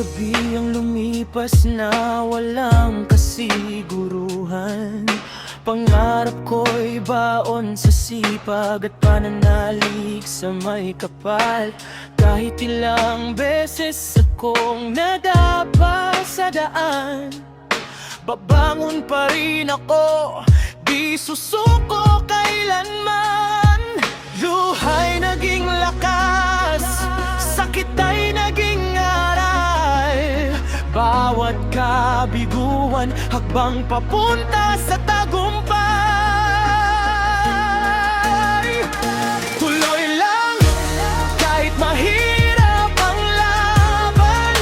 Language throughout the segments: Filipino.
gabi ang lumipas na walang kasiguruhan. Pangarap ko'y baon sa sipag at pananalig sa may kapal. Kahit ilang beses akong nadapa sa daan, babangon pa rin ako, di susuko kailanman. Luha'y naging lakas, sakit ay naging aral. Bawat kabiguan, hakbang papunta sa tagumpay. Tuloy lang, kahit mahirap ang laban.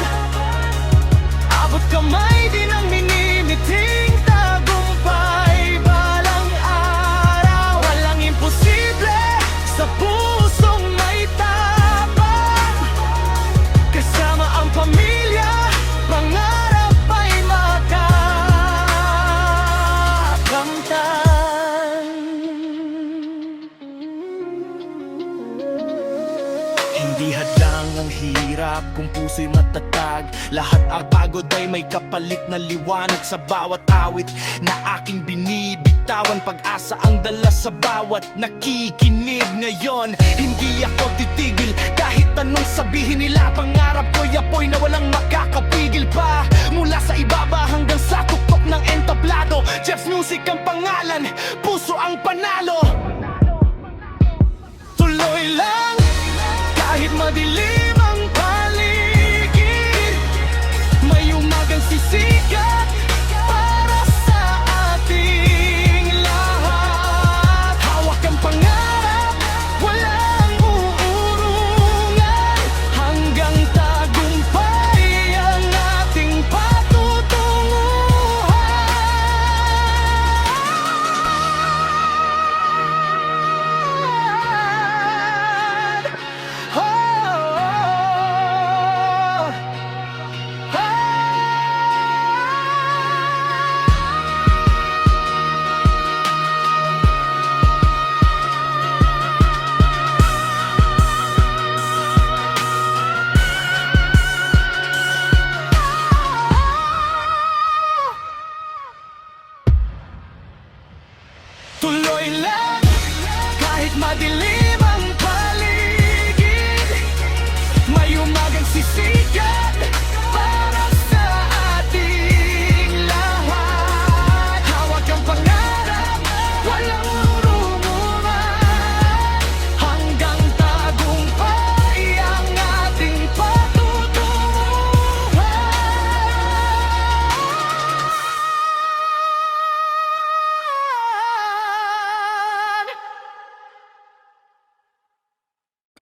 Abot kamay din ang minimiting tagumpay. Balang araw, walang imposible sa pusong may tapang. Kasama ang pamilya, pangarap ay makakamtan. Hindi hadlang ang hirap kung puso'y matatag. Lahat ang pagod ay may kapalit na liwanag. Sa bawat awit na aking binibitawan, pag-asa ang dala sa bawat nakikinig. Ngayon, hindi ako titigil kahit anong sabihin nila. Pangarap ko'y apoy na walang makakapigil pa. Mula